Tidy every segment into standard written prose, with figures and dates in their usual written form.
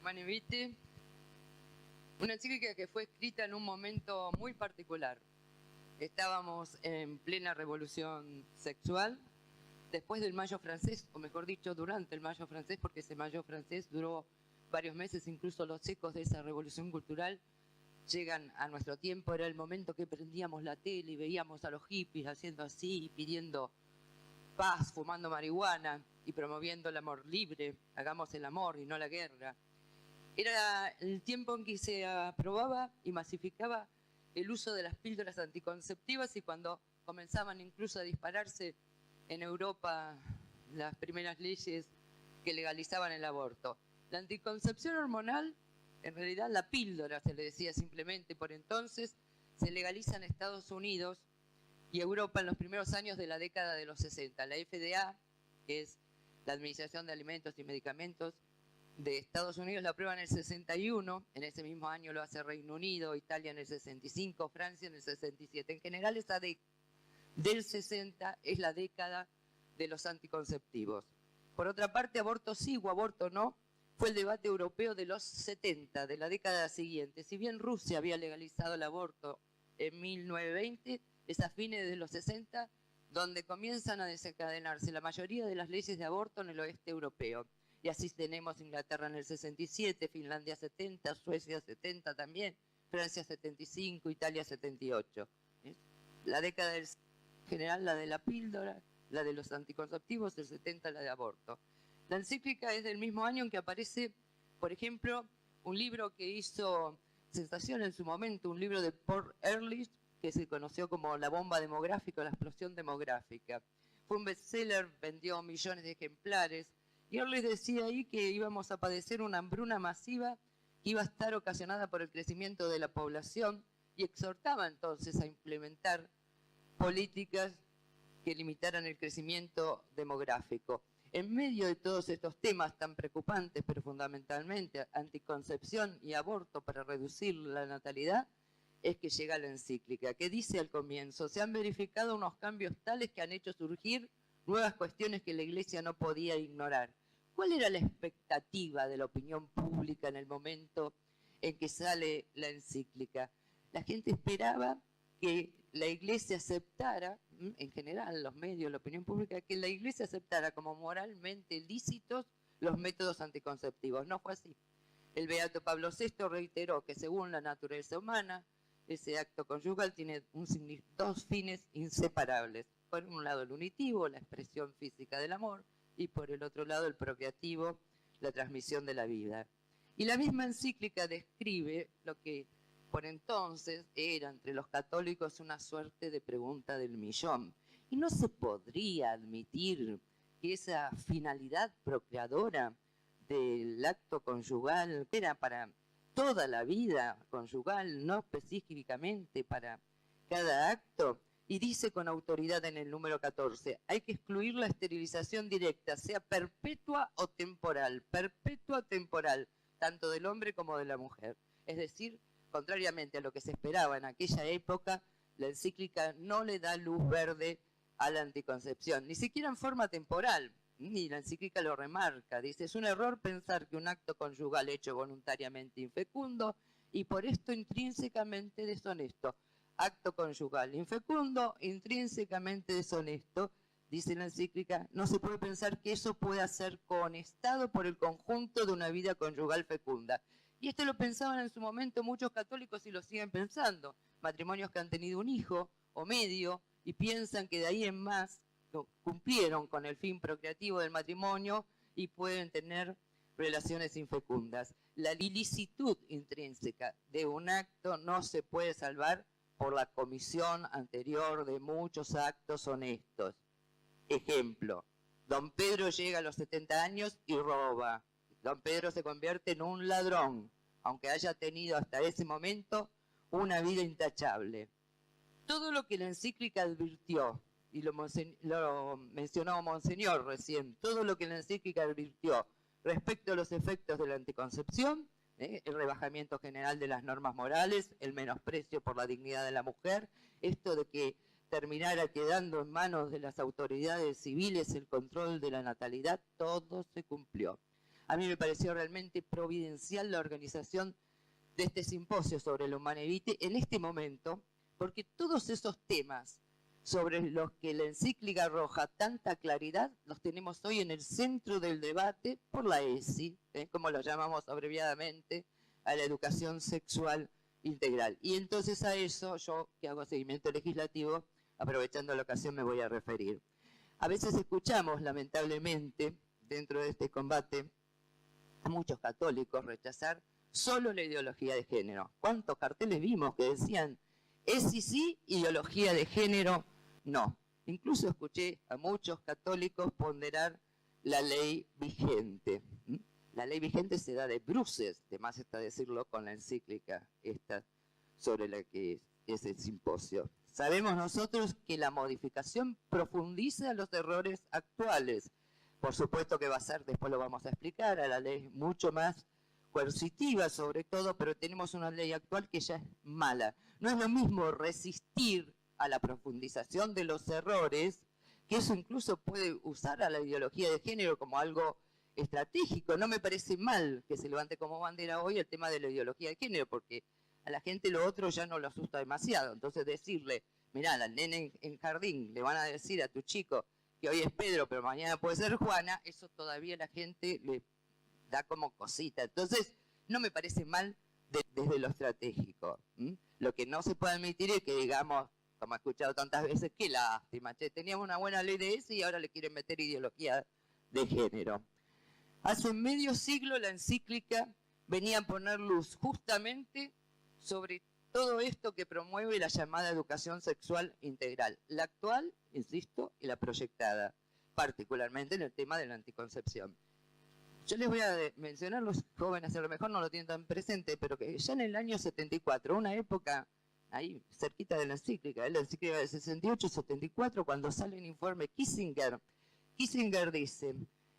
Humanae Vitae, una encíclica que fue escrita en un momento muy particular. Estábamos en plena revolución sexual, después del Mayo francés, o mejor dicho, durante el Mayo francés, porque ese Mayo francés duró varios meses, incluso los ecos de esa revolución cultural llegan a nuestro tiempo. Era el momento que prendíamos la tele y veíamos a los hippies haciendo así, pidiendo paz, fumando marihuana y promoviendo el amor libre. Hagamos el amor y no la guerra. Era el tiempo en que se aprobaba y masificaba el uso de las píldoras anticonceptivas, y cuando comenzaban incluso a dispararse en Europa las primeras leyes que legalizaban el aborto. La anticoncepción hormonal, en realidad la píldora se le decía simplemente por entonces, se legaliza en Estados Unidos y Europa en los primeros años de la década de los 60. La FDA, que es la Administración de Alimentos y Medicamentos de Estados Unidos, la aprueba en el 61, en ese mismo año lo hace Reino Unido, Italia en el 65, Francia en el 67. En general, esa del 60 es la década de los anticonceptivos. Por otra parte, aborto sí o aborto no, fue el debate europeo de los 70, de la década siguiente. Si bien Rusia había legalizado el aborto en 1920, es a fines de los 60 donde comienzan a desencadenarse la mayoría de las leyes de aborto en el oeste europeo. Y así tenemos Inglaterra en el 67, Finlandia 70, Suecia 70 también, Francia 75, Italia 78. La década del general, la de la píldora, la de los anticonceptivos, el 70 la de aborto. La encíclica es del mismo año en que aparece, por ejemplo, un libro que hizo sensación en su momento, un libro de Paul Ehrlich, que se conoció como La bomba demográfica, la explosión demográfica. Fue un bestseller, vendió millones de ejemplares, y Ehrlich decía ahí que íbamos a padecer una hambruna masiva que iba a estar ocasionada por el crecimiento de la población, y exhortaba entonces a implementar políticas que limitaran el crecimiento demográfico. En medio de todos estos temas tan preocupantes, pero fundamentalmente anticoncepción y aborto para reducir la natalidad, es que llega la encíclica, que dice al comienzo: se han verificado unos cambios tales que han hecho surgir nuevas cuestiones que la Iglesia no podía ignorar. ¿Cuál era la expectativa de la opinión pública en el momento en que sale la encíclica? La gente esperaba que la Iglesia aceptara, en general los medios, la opinión pública, que la Iglesia aceptara como moralmente lícitos los métodos anticonceptivos. No fue así. El beato Pablo VI reiteró que según la naturaleza humana, ese acto conyugal tiene dos fines inseparables. Por un lado el unitivo, la expresión física del amor, y por el otro lado el procreativo, la transmisión de la vida. Y la misma encíclica describe lo que por entonces era entre los católicos una suerte de pregunta del millón. Y no se podría admitir que esa finalidad procreadora del acto conyugal era para toda la vida conyugal, no específicamente para cada acto. Y dice con autoridad en el número 14, hay que excluir la esterilización directa, sea perpetua o temporal, tanto del hombre como de la mujer. Es decir, contrariamente a lo que se esperaba en aquella época, la encíclica no le da luz verde a la anticoncepción, ni siquiera en forma temporal. Y la encíclica lo remarca, dice: es un error pensar que un acto conyugal hecho voluntariamente infecundo y por esto intrínsecamente deshonesto. Acto conyugal infecundo, intrínsecamente deshonesto, dice la encíclica, no se puede pensar que eso pueda ser cohonestado por el conjunto de una vida conyugal fecunda. Y esto lo pensaban en su momento muchos católicos y lo siguen pensando. Matrimonios que han tenido un hijo o medio y piensan que de ahí en más cumplieron con el fin procreativo del matrimonio y pueden tener relaciones infecundas. La ilicitud intrínseca de un acto no se puede salvar por la comisión anterior de muchos actos honestos. Ejemplo, don Pedro llega a los 70 años y roba. Don Pedro se convierte en un ladrón, aunque haya tenido hasta ese momento una vida intachable. Todo lo que la encíclica advirtió, y lo mencionó Monseñor recién, todo lo que la encíclica advirtió respecto a los efectos de la anticoncepción, el rebajamiento general de las normas morales, el menosprecio por la dignidad de la mujer, esto de que terminara quedando en manos de las autoridades civiles el control de la natalidad, todo se cumplió. A mí me pareció realmente providencial la organización de este simposio sobre la Humanae Vitae en este momento, porque todos esos temas sobre los que la encíclica arroja tanta claridad, los tenemos hoy en el centro del debate por la ESI, como lo llamamos abreviadamente, a la educación sexual integral. Y entonces a eso yo, que hago seguimiento legislativo, aprovechando la ocasión me voy a referir. A veces escuchamos, lamentablemente, dentro de este combate, a muchos católicos rechazar solo la ideología de género. ¿Cuántos carteles vimos que decían ESI sí, ideología de género no? Incluso escuché a muchos católicos ponderar la ley vigente. La ley vigente se da de bruces, de más está decirlo con la encíclica esta sobre la que es el simposio. Sabemos nosotros que la modificación profundiza los errores actuales. Por supuesto que va a ser, después lo vamos a explicar, a la ley mucho más coercitiva sobre todo, pero tenemos una ley actual que ya es mala. No es lo mismo resistir a la profundización de los errores, que eso incluso puede usar a la ideología de género como algo estratégico. No me parece mal que se levante como bandera hoy el tema de la ideología de género, porque a la gente lo otro ya no lo asusta demasiado. Entonces decirle, mirá, al nene en jardín le van a decir a tu chico que hoy es Pedro, pero mañana puede ser Juana, eso todavía la gente le da como cosita. Entonces, no me parece mal desde lo estratégico. Lo que no se puede admitir es que digamos, como he escuchado tantas veces, qué lástima, che, teníamos una buena ley de ese y ahora le quieren meter ideología de género. Hace medio siglo la encíclica venía a poner luz justamente sobre todo esto que promueve la llamada educación sexual integral. La actual, insisto, y la proyectada, particularmente en el tema de la anticoncepción. Yo les voy a mencionar, los jóvenes a lo mejor no lo tienen tan presente, pero que ya en el año 74, una época ahí cerquita de la encíclica del 68-74, cuando sale un informe Kissinger dice,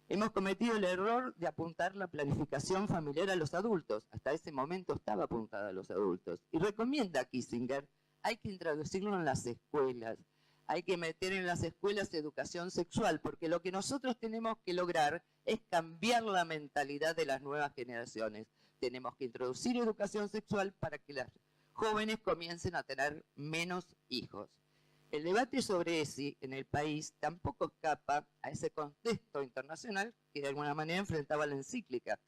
hemos cometido el error de apuntar la planificación familiar a los adultos. Hasta ese momento estaba apuntada a los adultos. Y recomienda a Kissinger, hay que introducirlo en las escuelas. Hay que meter en las escuelas educación sexual, porque lo que nosotros tenemos que lograr es cambiar la mentalidad de las nuevas generaciones. Tenemos que introducir educación sexual para que las jóvenes comiencen a tener menos hijos. El debate sobre ESI en el país tampoco escapa a ese contexto internacional que de alguna manera enfrentaba la encíclica.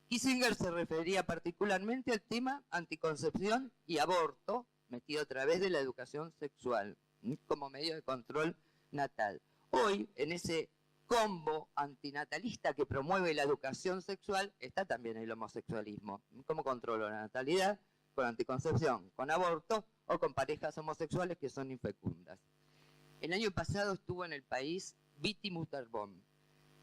Kissinger se refería particularmente al tema anticoncepción y aborto, metido a través de la educación sexual como medio de control natal. Hoy, en ese combo antinatalista que promueve la educación sexual, está también el homosexualismo. ¿Cómo controlo la natalidad? Con anticoncepción, con aborto o con parejas homosexuales que son infecundas. El año pasado estuvo en el país Viti Mutarrón.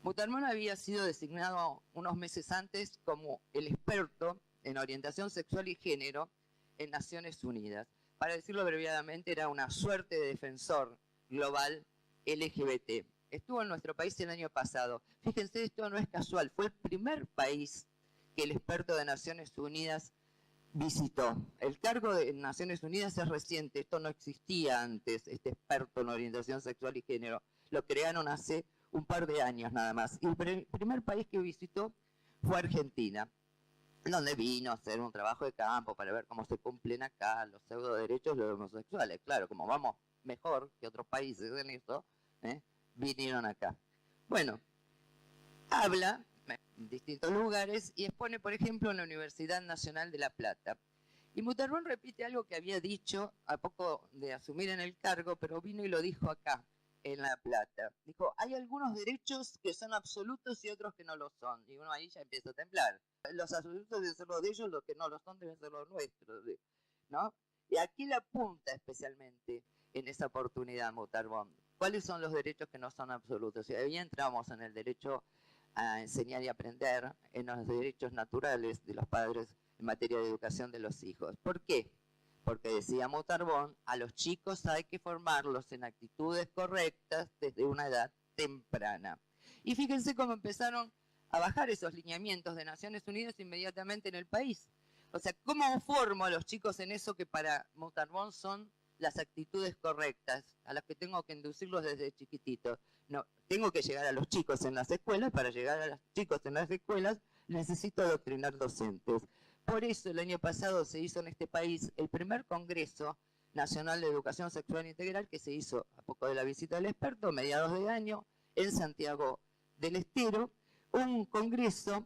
Mutarrón había sido designado unos meses antes como el experto en orientación sexual y género en Naciones Unidas. Para decirlo abreviadamente, era una suerte de defensor global LGBT. Estuvo en nuestro país el año pasado. Fíjense, esto no es casual, fue el primer país que el experto de Naciones Unidas visitó. El cargo de Naciones Unidas es reciente, esto no existía antes, este experto en orientación sexual y género. Lo crearon hace un par de años nada más. Y el primer país que visitó fue Argentina, donde vino a hacer un trabajo de campo para ver cómo se cumplen acá los pseudo derechos de los homosexuales. Claro, como vamos mejor que otros países en eso, vinieron acá. Bueno, habla en distintos lugares y expone, por ejemplo, en la Universidad Nacional de La Plata. Y Mutarrón repite algo que había dicho a poco de asumir en el cargo, pero vino y lo dijo acá, en La Plata. Dijo, hay algunos derechos que son absolutos y otros que no lo son. Y uno ahí ya empieza a temblar. Los absolutos deben ser los de ellos, los que no lo son deben ser los nuestros, ¿no? Y aquí la apunta especialmente en esa oportunidad Mutarrón. ¿Cuáles son los derechos que no son absolutos? Y ahí entramos en el derecho a enseñar y aprender, en los derechos naturales de los padres en materia de educación de los hijos. ¿Por qué? Porque decía Mutarrón, a los chicos hay que formarlos en actitudes correctas desde una edad temprana. Y fíjense cómo empezaron a bajar esos lineamientos de Naciones Unidas inmediatamente en el país. O sea, ¿cómo formo a los chicos en eso que para Mutarrón son las actitudes correctas, a las que tengo que inducirlos desde chiquititos? No, tengo que llegar a los chicos en las escuelas, para llegar a los chicos en las escuelas necesito adoctrinar docentes. Por eso el año pasado se hizo en este país el primer Congreso Nacional de Educación Sexual Integral, que se hizo a poco de la visita del experto, a mediados de año, en Santiago del Estero, un congreso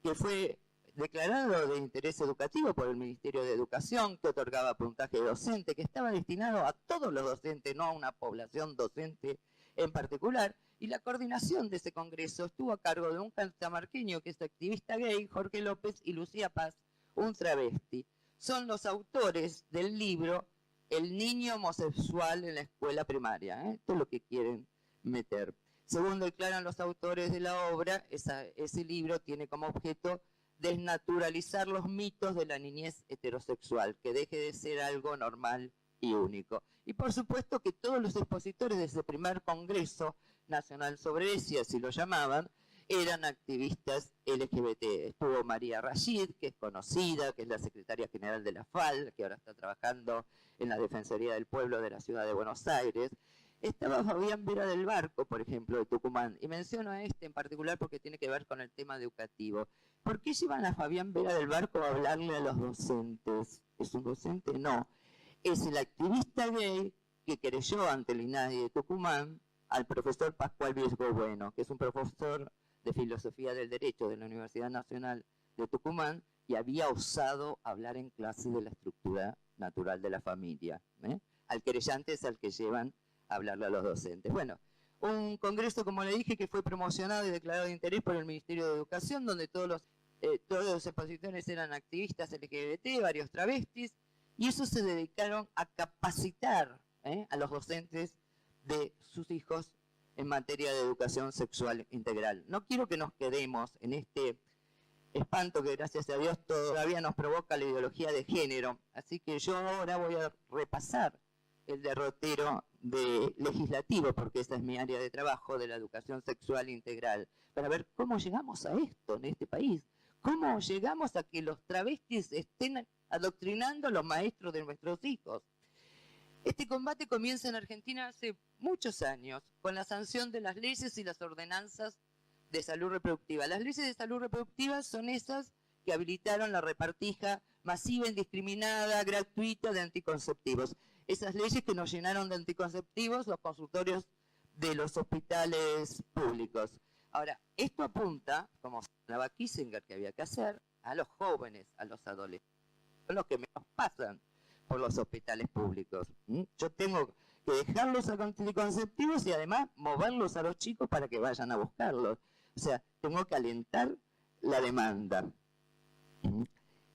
que fue declarado de interés educativo por el Ministerio de Educación, que otorgaba puntaje docente, que estaba destinado a todos los docentes, no a una población docente en particular, y la coordinación de ese congreso estuvo a cargo de un catamarqueño que es activista gay, Jorge López, y Lucía Paz, un travesti. Son los autores del libro El niño homosexual en la escuela primaria. Esto es lo que quieren meter. Según declaran los autores de la obra, ese libro tiene como objeto desnaturalizar los mitos de la niñez heterosexual, que deje de ser algo normal y único. Y por supuesto que todos los expositores de ese primer Congreso Nacional sobre ESI, así lo llamaban, eran activistas LGBT. Estuvo María Rashid, que es conocida, que es la secretaria general de la FAL, que ahora está trabajando en la Defensoría del Pueblo de la Ciudad de Buenos Aires. Estaba Fabián Vera del Barco, por ejemplo, de Tucumán, y menciono a este en particular porque tiene que ver con el tema educativo. ¿Por qué llevan a Fabián Vera del Barco a hablarle a los docentes? ¿Es un docente? No. Es el activista gay que querelló ante el INADI de Tucumán al profesor Pascual Viesgo Bueno, que es un profesor de Filosofía del Derecho de la Universidad Nacional de Tucumán, y había osado hablar en clase de la estructura natural de la familia. Al querellante es al que llevan a hablarle a los docentes. Bueno, un congreso, como le dije, que fue promocionado y declarado de interés por el Ministerio de Educación, donde todos los expositores eran activistas LGBT, varios travestis, y eso se dedicaron a capacitar a los docentes de sus hijos en materia de educación sexual integral. No quiero que nos quedemos en este espanto que, gracias a Dios, todavía nos provoca la ideología de género. Así que yo ahora voy a repasar el derrotero legislativo, porque esa es mi área de trabajo, de la educación sexual integral, para ver cómo llegamos a esto en este país. ¿Cómo llegamos a que los travestis estén adoctrinando a los maestros de nuestros hijos? Este combate comienza en Argentina hace muchos años, con la sanción de las leyes y las ordenanzas de salud reproductiva. Las leyes de salud reproductiva son esas que habilitaron la repartija masiva, indiscriminada, gratuita de anticonceptivos. Esas leyes que nos llenaron de anticonceptivos los consultorios de los hospitales públicos. Ahora, esto apunta, como señalaba Kissinger que había que hacer, a los jóvenes, a los adolescentes, son los que menos pasan por los hospitales públicos. Yo tengo que dejarlos a anticonceptivos y además moverlos a los chicos para que vayan a buscarlos. O sea, tengo que alentar la demanda.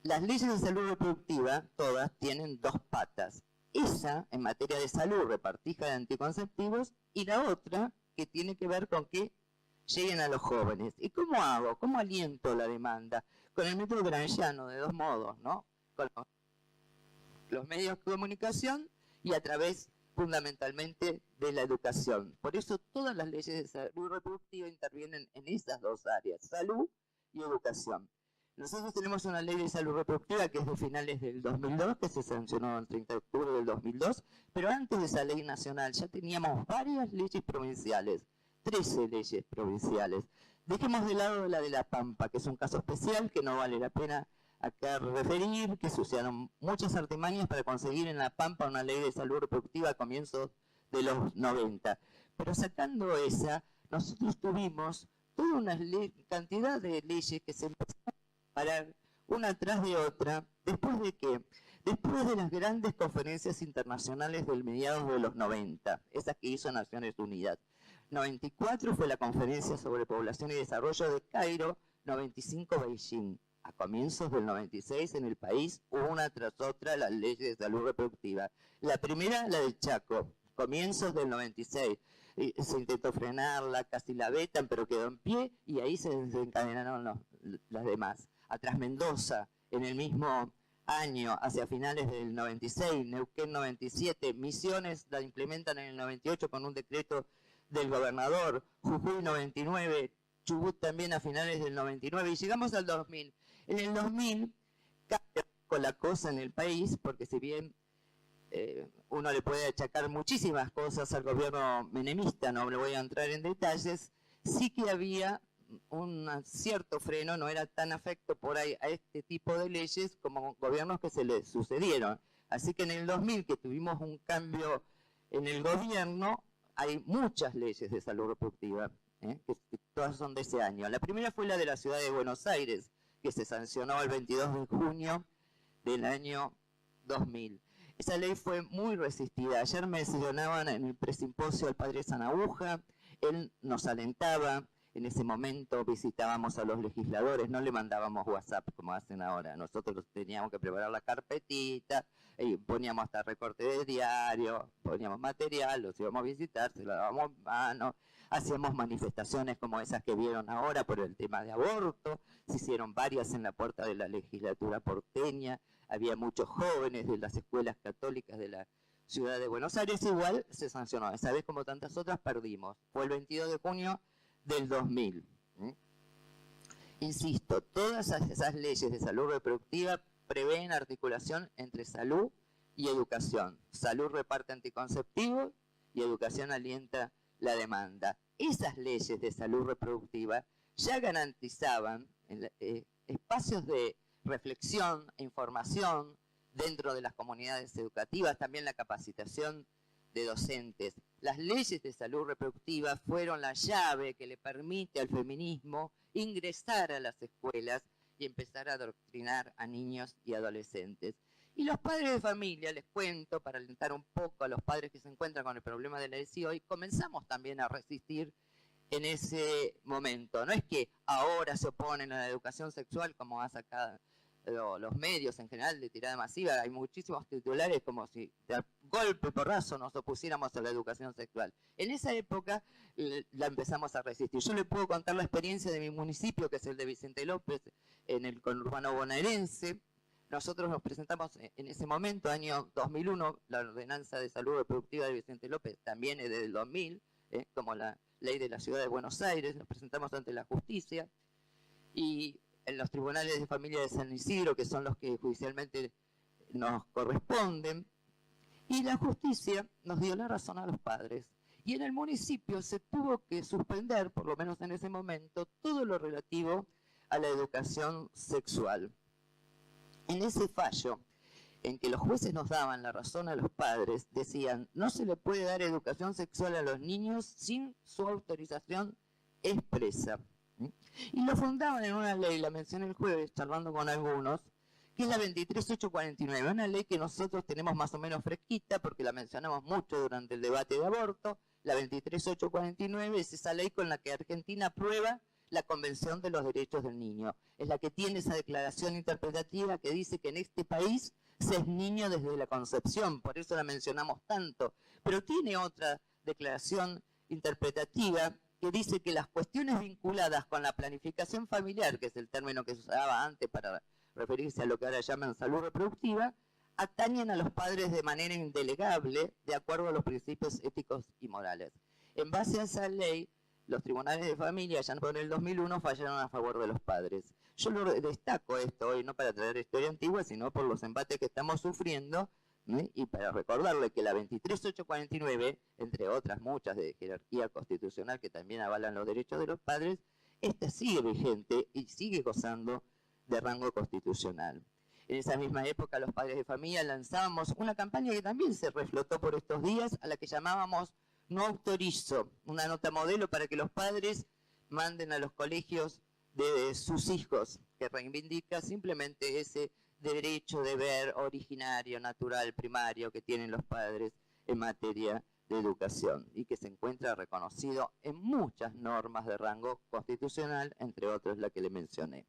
Las leyes de salud reproductiva, todas, tienen dos patas. Esa, en materia de salud, repartija de anticonceptivos, y la otra, que tiene que ver con que lleguen a los jóvenes. ¿Y cómo hago? ¿Cómo aliento la demanda? Con el método gramsciano, de dos modos, ¿no? Con los medios de comunicación y a través, fundamentalmente, de la educación. Por eso todas las leyes de salud reproductiva intervienen en esas dos áreas, salud y educación. Nosotros tenemos una ley de salud reproductiva que es de finales del 2002, que se sancionó el 30 de octubre del 2002, pero antes de esa ley nacional ya teníamos varias leyes provinciales, 13 leyes provinciales. Dejemos de lado la de La Pampa, que es un caso especial que no vale la pena acá referir, que se usaron muchas artimañas para conseguir en La Pampa una ley de salud reproductiva a comienzos de los 90. Pero sacando esa, nosotros tuvimos toda una cantidad de leyes que se empezaron a parar una tras de otra. ¿Después de qué? Después de las grandes conferencias internacionales del mediados de los 90, esas que hizo Naciones Unidas. 94 fue la conferencia sobre población y desarrollo de Cairo, 95 Beijing. A comienzos del 96 en el país, una tras otra las leyes de salud reproductiva. La primera, la del Chaco, comienzos del 96. Se intentó frenarla, casi la vetan, pero quedó en pie y ahí se desencadenaron las demás. Atrás Mendoza, en el mismo año, hacia finales del 96, Neuquén 97, Misiones la implementan en el 98 con un decreto del gobernador, Jujuy 99, Chubut también a finales del 99 y llegamos al 2000. En el 2000 cambia con la cosa en el país, porque si bien uno le puede achacar muchísimas cosas al gobierno menemista, no le voy a entrar en detalles, sí que había un cierto freno, no era tan afecto por ahí a este tipo de leyes como gobiernos que se le sucedieron. Así que en el 2000, que tuvimos un cambio en el gobierno, hay muchas leyes de salud reproductiva, que todas son de ese año. La primera fue la de la ciudad de Buenos Aires, que se sancionó el 22 de junio del año 2000. Esa ley fue muy resistida. Ayer mencionaban en el presimposio al padre Sanabuja, él nos alentaba. En ese momento visitábamos a los legisladores, no le mandábamos WhatsApp como hacen ahora. Nosotros teníamos que preparar la carpetita, y poníamos hasta recorte de diario, poníamos material, los íbamos a visitar, se lo dábamos mano, hacíamos manifestaciones como esas que vieron ahora por el tema de aborto, se hicieron varias en la puerta de la legislatura porteña, había muchos jóvenes de las escuelas católicas de la ciudad de Buenos Aires, igual se sancionó. Esa vez, como tantas otras, perdimos. Fue el 22 de junio del 2000. Insisto, todas esas leyes de salud reproductiva prevén articulación entre salud y educación. Salud reparte anticonceptivos y educación alienta la demanda. Esas leyes de salud reproductiva ya garantizaban espacios de reflexión e información dentro de las comunidades educativas, también la capacitación de docentes. Las leyes de salud reproductiva fueron la llave que le permite al feminismo ingresar a las escuelas y empezar a adoctrinar a niños y adolescentes. Y los padres de familia, les cuento, para alentar un poco a los padres que se encuentran con el problema de la ESI hoy, comenzamos también a resistir en ese momento. No es que ahora se oponen a la educación sexual como ha sacado los medios en general de tirada masiva. Hay muchísimos titulares como si de golpe porrazo nos opusiéramos a la educación sexual. En esa época la empezamos a resistir. Yo le puedo contar la experiencia de mi municipio, que es el de Vicente López, en el conurbano bonaerense. Nosotros nos presentamos en ese momento, año 2001, la ordenanza de salud reproductiva de Vicente López también es del 2000, como la ley de la ciudad de Buenos Aires. Nos presentamos ante la justicia y en los tribunales de familia de San Isidro, que son los que judicialmente nos corresponden, y la justicia nos dio la razón a los padres. Y en el municipio se tuvo que suspender, por lo menos en ese momento, todo lo relativo a la educación sexual. En ese fallo, en que los jueces nos daban la razón a los padres, decían, no se le puede dar educación sexual a los niños sin su autorización expresa. Y lo fundaban en una ley, la mencioné el jueves charlando con algunos, que es la 23849, una ley que nosotros tenemos más o menos fresquita porque la mencionamos mucho durante el debate de aborto. La 23849 es esa ley con la que Argentina aprueba la Convención de los Derechos del Niño. Es la que tiene esa declaración interpretativa que dice que en este país se es niño desde la concepción, por eso la mencionamos tanto. Pero tiene otra declaración interpretativa que dice que las cuestiones vinculadas con la planificación familiar, que es el término que se usaba antes para referirse a lo que ahora llaman salud reproductiva, atañen a los padres de manera indelegable de acuerdo a los principios éticos y morales. En base a esa ley, los tribunales de familia, ya por el 2001, fallaron a favor de los padres. Yo lo destaco esto hoy, no para traer historia antigua, sino por los embates que estamos sufriendo, y para recordarle que la 23849, entre otras muchas de jerarquía constitucional que también avalan los derechos de los padres, esta sigue vigente y sigue gozando de rango constitucional. En esa misma época los padres de familia lanzábamos una campaña que también se reflotó por estos días, a la que llamábamos No autorizo, una nota modelo para que los padres manden a los colegios de sus hijos, que reivindica simplemente ese derecho, deber originario, natural, primario que tienen los padres en materia de educación y que se encuentra reconocido en muchas normas de rango constitucional, entre otras la que le mencioné.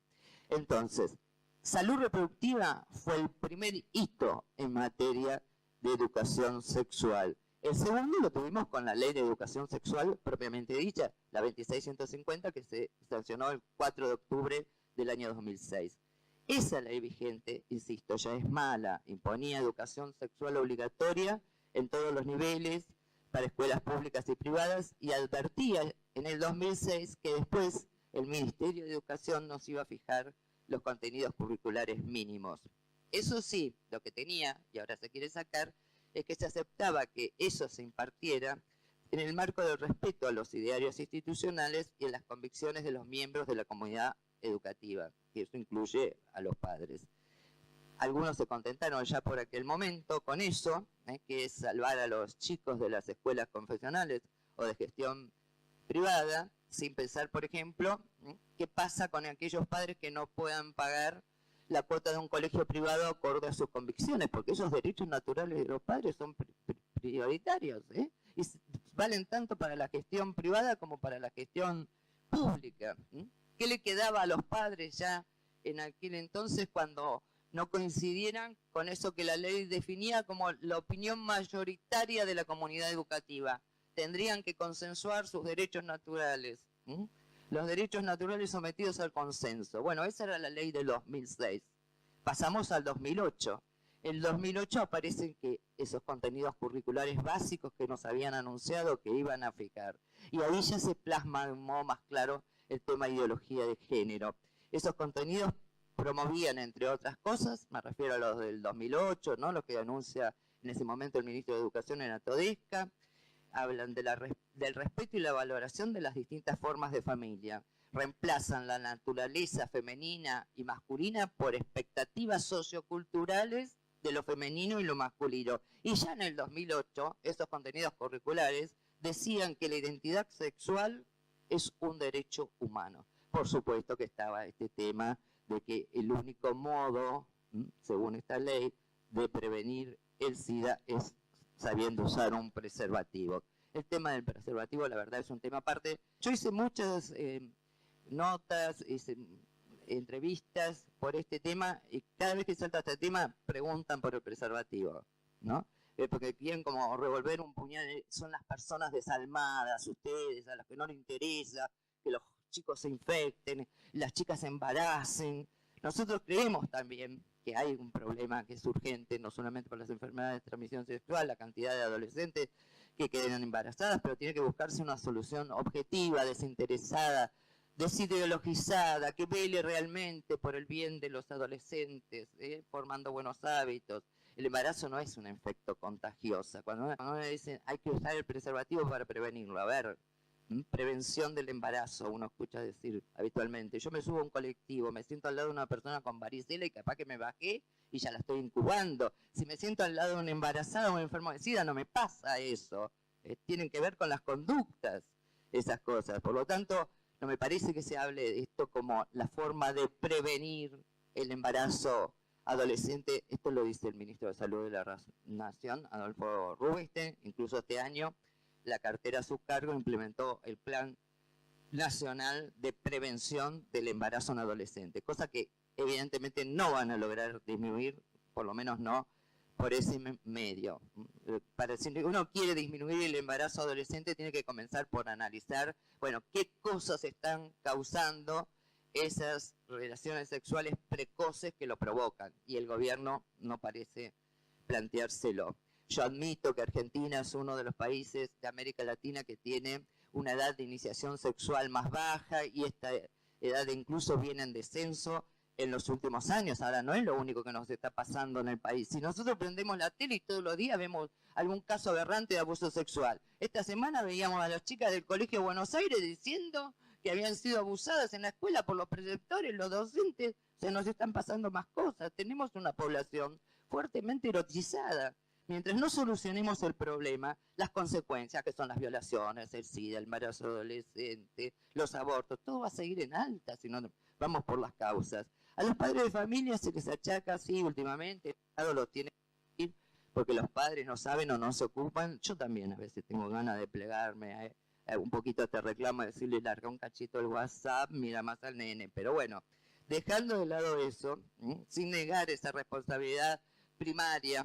Entonces, salud reproductiva fue el primer hito en materia de educación sexual. El segundo lo tuvimos con la Ley de Educación Sexual propiamente dicha, la 26150, que se sancionó el 4 de octubre del año 2006. Esa ley vigente, insisto, ya es mala, imponía educación sexual obligatoria en todos los niveles, para escuelas públicas y privadas, y advertía en el 2006 que después el Ministerio de Educación nos iba a fijar los contenidos curriculares mínimos. Eso sí, lo que tenía, y ahora se quiere sacar, es que se aceptaba que eso se impartiera en el marco del respeto a los idearios institucionales y a las convicciones de los miembros de la comunidad educativa, y eso incluye a los padres. Algunos se contentaron ya por aquel momento con eso, que es salvar a los chicos de las escuelas confesionales o de gestión privada, sin pensar, por ejemplo, qué pasa con aquellos padres que no puedan pagar la cuota de un colegio privado acorde a sus convicciones, porque esos derechos naturales de los padres son prioritarios, y valen tanto para la gestión privada como para la gestión pública. ¿Qué le quedaba a los padres ya en aquel entonces cuando no coincidieran con eso que la ley definía como la opinión mayoritaria de la comunidad educativa? Tendrían que consensuar sus derechos naturales. Los derechos naturales sometidos al consenso. Bueno, esa era la ley del 2006. Pasamos al 2008. En el 2008 aparecen que esos contenidos curriculares básicos que nos habían anunciado que iban a fijar. Y ahí ya se plasma de un modo más claro el tema de ideología de género. Esos contenidos promovían, entre otras cosas, me refiero a los del 2008, ¿no? Lo que anuncia en ese momento el ministro de Educación en Todesca, hablan de del respeto y la valoración de las distintas formas de familia. Reemplazan la naturaleza femenina y masculina por expectativas socioculturales de lo femenino y lo masculino. Y ya en el 2008, esos contenidos curriculares decían que la identidad sexual es un derecho humano. Por supuesto que estaba este tema de que el único modo, según esta ley, de prevenir el SIDA es sabiendo usar un preservativo. El tema del preservativo, la verdad, es un tema aparte. Yo hice muchas notas, hice entrevistas por este tema, y cada vez que salta este tema preguntan por el preservativo, ¿no? Porque quieren como revolver un puñal, son las personas desalmadas, ustedes, a las que no les interesa que los chicos se infecten, las chicas se embaracen. Nosotros creemos también que hay un problema que es urgente, no solamente por las enfermedades de transmisión sexual, la cantidad de adolescentes que quedan embarazadas, pero tiene que buscarse una solución objetiva, desinteresada, desideologizada, que vele realmente por el bien de los adolescentes, formando buenos hábitos. El embarazo no es un efecto contagioso. Cuando uno dice hay que usar el preservativo para prevenirlo, a ver, prevención del embarazo, uno escucha decir habitualmente. Yo me subo a un colectivo, me siento al lado de una persona con varicela y capaz que me bajé y ya la estoy incubando. Si me siento al lado de una embarazada o un enfermo de SIDA, no me pasa eso. Tienen que ver con las conductas, esas cosas. Por lo tanto, no me parece que se hable de esto como la forma de prevenir el embarazo adolescente. Esto lo dice el ministro de Salud de la Nación, Adolfo Rubinstein. Incluso este año la cartera a su cargo implementó el Plan Nacional de Prevención del Embarazo en Adolescentes, cosa que evidentemente no van a lograr disminuir, por lo menos no por ese medio. Si uno quiere disminuir el embarazo adolescente, tiene que comenzar por analizar, bueno, qué cosas están causando esas relaciones sexuales precoces que lo provocan, y el gobierno no parece planteárselo. Yo admito que Argentina es uno de los países de América Latina que tiene una edad de iniciación sexual más baja, y esta edad incluso viene en descenso en los últimos años. Ahora no es lo único que nos está pasando en el país. Si nosotros prendemos la tele y todos los días vemos algún caso aberrante de abuso sexual. Esta semana veíamos a las chicas del Colegio Buenos Aires diciendo que habían sido abusadas en la escuela por los preceptores, los docentes. Se nos están pasando más cosas. Tenemos una población fuertemente erotizada. Mientras no solucionemos el problema, las consecuencias, que son las violaciones, el SIDA, el embarazo adolescente, los abortos, todo va a seguir en alta si no vamos por las causas. A los padres de familia se les achaca, sí, últimamente, el Estado lo tiene que ir porque los padres no saben o no se ocupan. Yo también a veces tengo ganas de plegarme un poquito te reclamo, decirle larga un cachito el WhatsApp, mira más al nene. Pero bueno, dejando de lado eso, sin negar esa responsabilidad primaria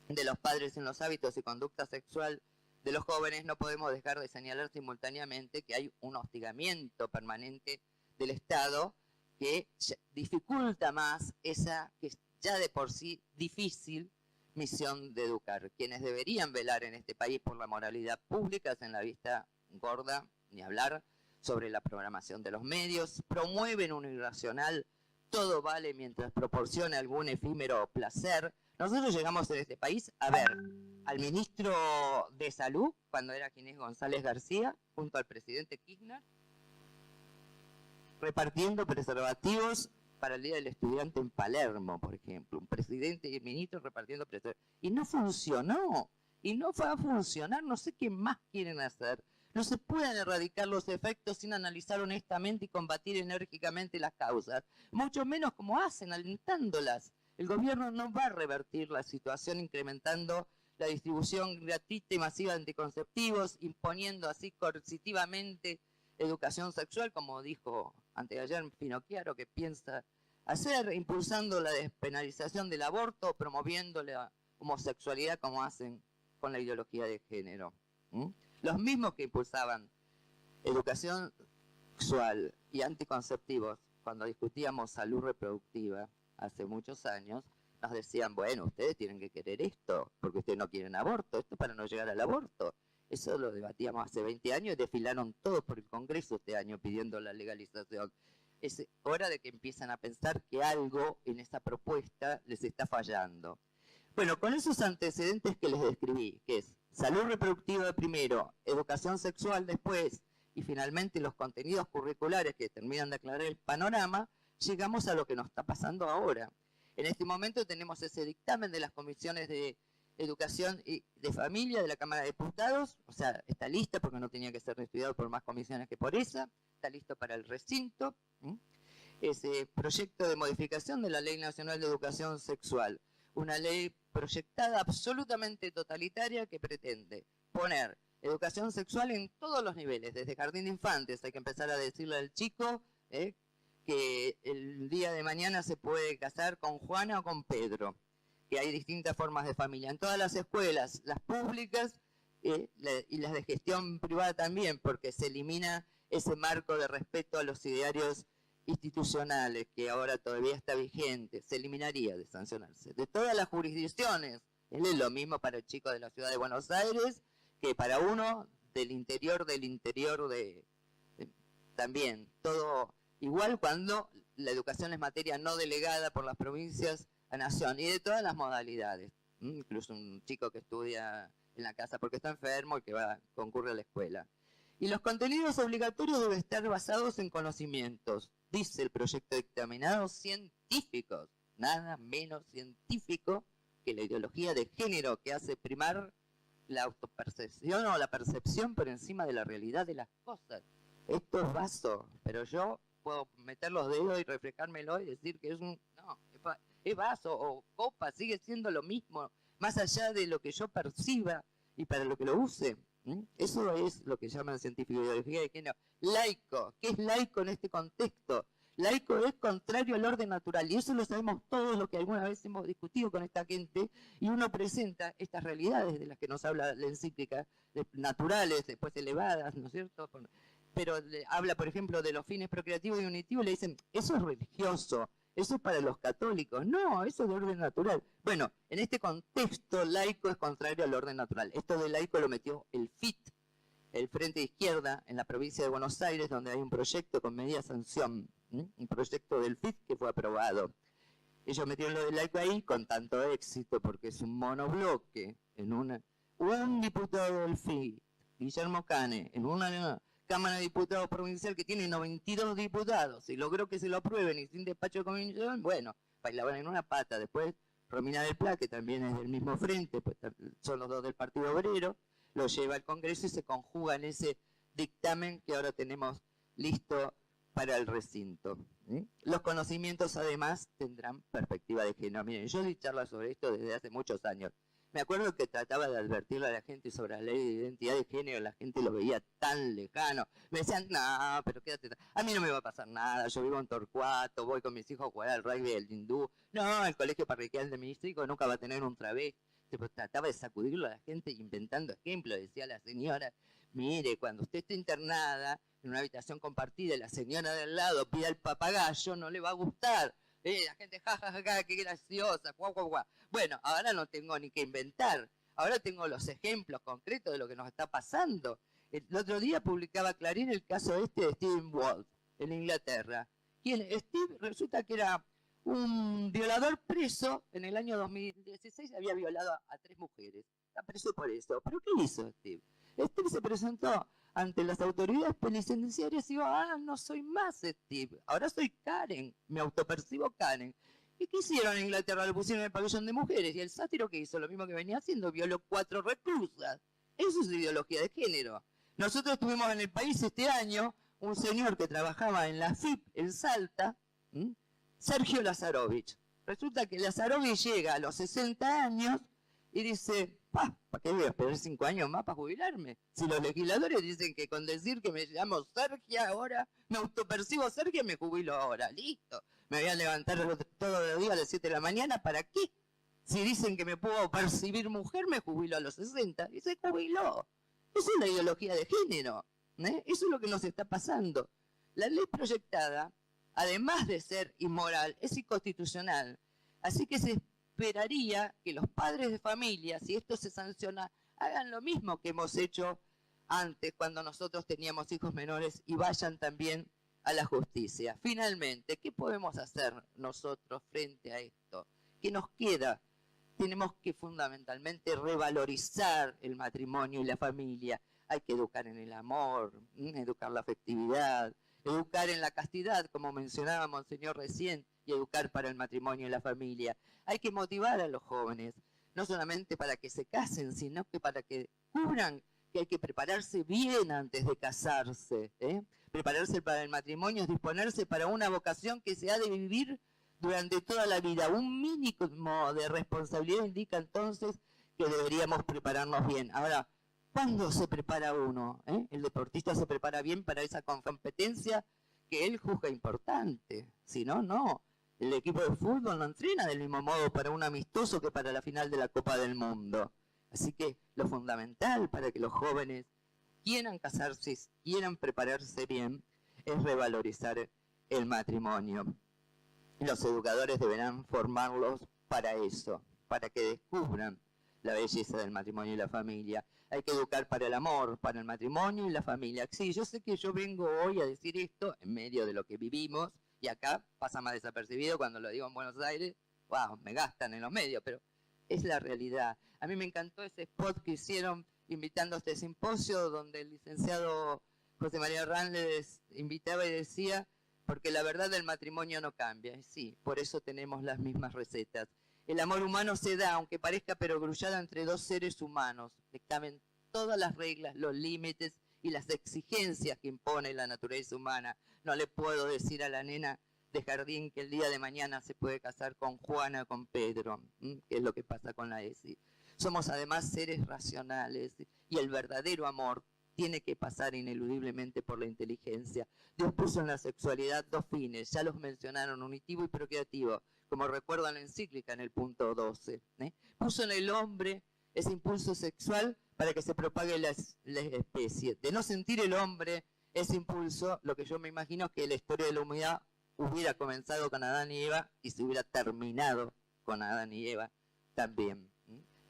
de los padres en los hábitos y conducta sexual de los jóvenes, no podemos dejar de señalar simultáneamente que hay un hostigamiento permanente del Estado que dificulta más esa que ya de por sí difícil misión de educar. Quienes deberían velar en este país por la moralidad pública hacen la vista gorda, ni hablar, sobre la programación de los medios, promueven un irracional todo vale mientras proporcione algún efímero placer. Nosotros llegamos en este país a ver al ministro de Salud, cuando era Ginés González García, junto al presidente Kirchner, repartiendo preservativos para el Día del Estudiante en Palermo, por ejemplo. Un presidente y el ministro repartiendo preservativos. Y no funcionó. Y no va a funcionar. No sé qué más quieren hacer. No se pueden erradicar los efectos sin analizar honestamente y combatir enérgicamente las causas. Mucho menos como hacen, alentándolas. El gobierno no va a revertir la situación incrementando la distribución gratuita y masiva de anticonceptivos, imponiendo así coercitivamente educación sexual, como dijo anteayer Finocchiaro que piensa hacer, impulsando la despenalización del aborto, promoviendo la homosexualidad como hacen con la ideología de género. Los mismos que impulsaban educación sexual y anticonceptivos cuando discutíamos salud reproductiva hace muchos años, nos decían, bueno, ustedes tienen que querer esto, porque ustedes no quieren aborto, esto para no llegar al aborto. Eso lo debatíamos hace 20 años y desfilaron todos por el Congreso este año pidiendo la legalización. Es hora de que empiezan a pensar que algo en esa propuesta les está fallando. Bueno, con esos antecedentes que les describí, que es salud reproductiva primero, educación sexual después, y finalmente los contenidos curriculares que terminan de aclarar el panorama, llegamos a lo que nos está pasando ahora. En este momento tenemos ese dictamen de las comisiones de Educación y de Familia de la Cámara de Diputados, o sea, está lista porque no tenía que ser estudiado por más comisiones que por esa, está listo para el recinto. Ese proyecto de modificación de la Ley Nacional de Educación Sexual, una ley proyectada absolutamente totalitaria que pretende poner educación sexual en todos los niveles, desde jardín de infantes, hay que empezar a decirle al chico que el día de mañana se puede casar con Juana o con Pedro, que hay distintas formas de familia. En todas las escuelas, las públicas y las de gestión privada también, porque se elimina ese marco de respeto a los idearios institucionales, que ahora todavía está vigente, se eliminaría de sancionarse. De todas las jurisdicciones, es lo mismo para el chico de la ciudad de Buenos Aires, que para uno del interior también, todo igual cuando la educación es materia no delegada por las provincias a nación, y de todas las modalidades, incluso un chico que estudia en la casa porque está enfermo y que concurre a la escuela. Y los contenidos obligatorios deben estar basados en conocimientos, dice el proyecto dictaminado, científicos, nada menos científico que la ideología de género que hace primar la autopercepción o la percepción por encima de la realidad de las cosas. Esto es vaso, pero yo puedo meter los dedos y refrescármelo y decir que es es vaso o copa, sigue siendo lo mismo, más allá de lo que yo perciba y para lo que lo use. Eso es lo que llaman científico ideología de género. Laico, ¿qué es laico en este contexto? Laico es contrario al orden natural, y eso lo sabemos todos los que alguna vez hemos discutido con esta gente, y uno presenta estas realidades de las que nos habla la encíclica, naturales, después elevadas, ¿no es cierto? Pero habla, por ejemplo, de los fines procreativos y unitivos, y le dicen, eso es religioso, eso es para los católicos. No, eso es de orden natural. Bueno, en este contexto, laico es contrario al orden natural. Esto de laico lo metió el FIT, el Frente de Izquierda, en la provincia de Buenos Aires, donde hay un proyecto con media sanción, un proyecto del FIT que fue aprobado. Ellos metieron lo de laico ahí con tanto éxito, porque es un monobloque. Un diputado del FIT, Guillermo Cane, en una Cámara de Diputados Provincial que tiene 92 diputados, y logró que se lo aprueben y sin despacho de comisión, bueno, bailaban en una pata. Después Romina del Pla, que también es del mismo frente, pues son los dos del Partido Obrero, lo lleva al Congreso y se conjuga en ese dictamen que ahora tenemos listo para el recinto. Los conocimientos además tendrán perspectiva de género. Miren, yo di charlas sobre esto desde hace muchos años. Me acuerdo que trataba de advertirle a la gente sobre la ley de identidad de género, la gente lo veía tan lejano. Me decían, no, pero quédate, a mí no me va a pasar nada, yo vivo en Torcuato, voy con mis hijos a jugar al rugby del hindú. No, el colegio parroquial de mis hijos nunca va a tener un travesti. Trataba de sacudirlo a la gente inventando ejemplos. Decía la señora, mire, cuando usted esté internada en una habitación compartida y la señora de al lado pida el papagayo, no le va a gustar. La gente, jajaja, qué graciosa, guau, guau, guau. Bueno, ahora no tengo ni que inventar. Ahora tengo los ejemplos concretos de lo que nos está pasando. El otro día publicaba Clarín el caso de Stephen Wolf, en Inglaterra, Steve resulta que era un violador preso en el año 2016, había violado a 3 mujeres. Está preso por eso. ¿Pero qué hizo Steve? Steve se presentó ante las autoridades penitenciarias y dijo, no soy más Steve, ahora soy Karen, me autopercibo Karen. ¿Y qué hicieron en Inglaterra? Lo pusieron en el pabellón de mujeres y el sátiro que hizo lo mismo que venía haciendo, violó 4 reclusas. Eso es ideología de género. Nosotros tuvimos en el país este año un señor que trabajaba en la FIP en Salta, Sergio Lazarovich. Resulta que Lazarovich llega a los 60 años y dice, ¿para qué voy a esperar 5 años más para jubilarme? Si los legisladores dicen que con decir que me llamo Sergio ahora, me autopercibo Sergio, me jubilo ahora, listo. Me voy a levantar todos los días a las 7 de la mañana, ¿para qué? Si dicen que me puedo percibir mujer, me jubilo a los 60. Y se jubiló. Esa es la ideología de género. Eso es lo que nos está pasando. La ley proyectada, además de ser inmoral, es inconstitucional. Así que se esperaría que los padres de familia, si esto se sanciona, hagan lo mismo que hemos hecho antes cuando nosotros teníamos hijos menores y vayan también a la justicia. Finalmente, ¿qué podemos hacer nosotros frente a esto? ¿Qué nos queda? Tenemos que fundamentalmente revalorizar el matrimonio y la familia. Hay que educar en el amor, educar la afectividad, educar en la castidad, como mencionaba Monseñor recién, y educar para el matrimonio y la familia. Hay que motivar a los jóvenes, no solamente para que se casen, sino que para que descubran que hay que prepararse bien antes de casarse. Prepararse para el matrimonio es disponerse para una vocación que se ha de vivir durante toda la vida. Un mínimo de responsabilidad indica entonces que deberíamos prepararnos bien. Ahora, ¿cuándo se prepara uno? El deportista se prepara bien para esa competencia que él juzga importante. Si no, no. El equipo de fútbol no entrena del mismo modo para un amistoso que para la final de la Copa del Mundo. Así que lo fundamental para que los jóvenes quieran casarse, quieran prepararse bien, es revalorizar el matrimonio. Los educadores deberán formarlos para eso, para que descubran la belleza del matrimonio y la familia. Hay que educar para el amor, para el matrimonio y la familia. Sí, yo sé que yo vengo hoy a decir esto en medio de lo que vivimos, y acá pasa más desapercibido cuando lo digo en Buenos Aires, wow, me gastan en los medios, pero es la realidad. A mí me encantó ese spot que hicieron invitando a este simposio, donde el licenciado José María Herrán les invitaba y decía, porque la verdad del matrimonio no cambia. Sí, por eso tenemos las mismas recetas. El amor humano se da, aunque parezca perogrullado entre 2 seres humanos. Le caben todas las reglas, los límites y las exigencias que impone la naturaleza humana. No le puedo decir a la nena de jardín que el día de mañana se puede casar con Juana o con Pedro, que es lo que pasa con la ESI. Somos además seres racionales y el verdadero amor tiene que pasar ineludiblemente por la inteligencia. Dios puso en la sexualidad 2 fines, ya los mencionaron, unitivo y procreativo, como recuerdan la encíclica en el punto 12. Puso en el hombre ese impulso sexual para que se propague la especie. De no sentir el hombre ese impulso, lo que yo me imagino es que la historia de la humanidad hubiera comenzado con Adán y Eva y se hubiera terminado con Adán y Eva también.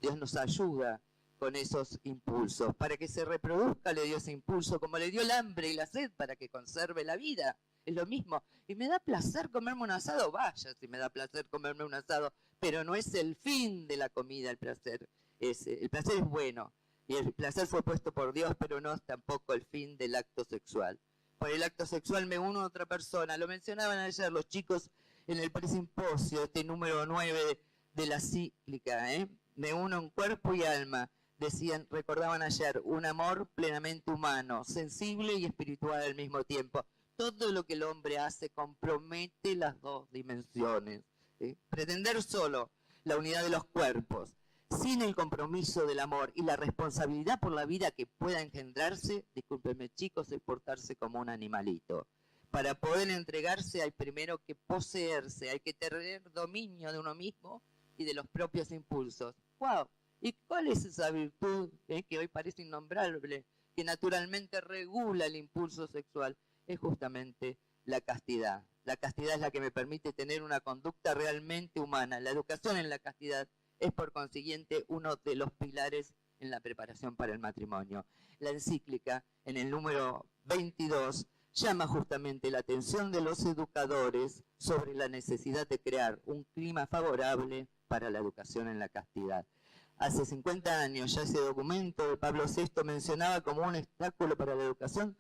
Dios nos ayuda con esos impulsos. Para que se reproduzca le dio ese impulso, como le dio el hambre y la sed para que conserve la vida. Es lo mismo. Y me da placer comerme un asado, vaya si me da placer comerme un asado, pero no es el fin de la comida el placer. El placer es bueno, y el placer fue puesto por Dios, pero no es tampoco el fin del acto sexual. Por el acto sexual me uno a otra persona. Lo mencionaban ayer los chicos en el presimposio, este número 9 de la cíclica, me uno en cuerpo y alma. Decían, recordaban ayer, un amor plenamente humano, sensible y espiritual al mismo tiempo. Todo lo que el hombre hace compromete las 2 dimensiones. Pretender solo la unidad de los cuerpos, sin el compromiso del amor y la responsabilidad por la vida que pueda engendrarse, discúlpenme chicos, es portarse como un animalito. Para poder entregarse hay primero que poseerse, hay que tener dominio de uno mismo y de los propios impulsos. ¡Wow! ¿Y cuál es esa virtud que hoy parece innombrable, que naturalmente regula el impulso sexual? Es justamente la castidad. La castidad es la que me permite tener una conducta realmente humana. La educación en la castidad es por consiguiente uno de los pilares en la preparación para el matrimonio. La encíclica, en el número 22, llama justamente la atención de los educadores sobre la necesidad de crear un clima favorable para la educación en la castidad. Hace 50 años ya ese documento de Pablo VI mencionaba como un obstáculo para la educación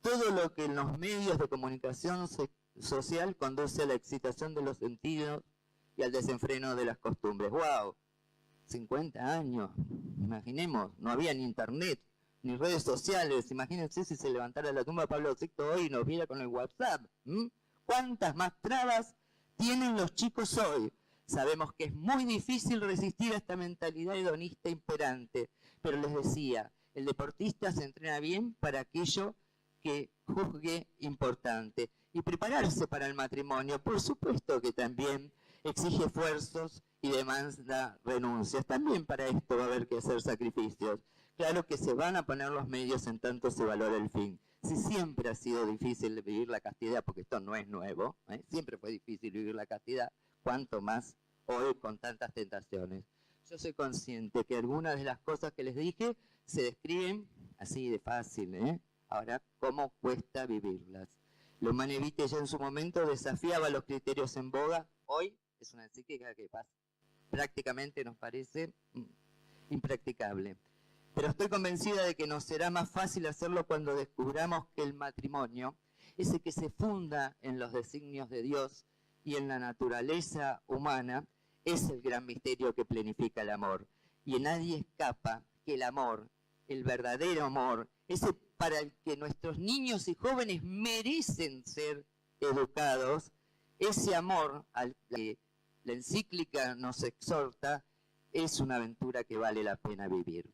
todo lo que en los medios de comunicación social conduce a la excitación de los sentidos y al desenfreno de las costumbres. ¡Wow! 50 años, imaginemos, no había ni internet, ni redes sociales. Imagínense si se levantara la tumba de Pablo VI hoy y nos viera con el WhatsApp. ¿Cuántas más trabas tienen los chicos hoy? Sabemos que es muy difícil resistir a esta mentalidad hedonista imperante, pero les decía, el deportista se entrena bien para aquello que juzgue importante. Y prepararse para el matrimonio, por supuesto que también exige esfuerzos y demanda renuncias. También para esto va a haber que hacer sacrificios. Claro que se van a poner los medios en tanto se valora el fin. Si siempre ha sido difícil vivir la castidad, porque esto no es nuevo, siempre fue difícil vivir la castidad, cuanto más hoy con tantas tentaciones. Yo soy consciente que algunas de las cosas que les dije se describen así de fácil, Ahora, ¿cómo cuesta vivirlas? Humane Vitae ya en su momento desafiaba los criterios en boga. Hoy es una encíclica que prácticamente nos parece impracticable. Pero estoy convencida de que nos será más fácil hacerlo cuando descubramos que el matrimonio, ese que se funda en los designios de Dios y en la naturaleza humana, es el gran misterio que planifica el amor. Y en nadie escapa que el amor, el verdadero amor, ese para el que nuestros niños y jóvenes merecen ser educados, ese amor al que la encíclica nos exhorta, es una aventura que vale la pena vivir.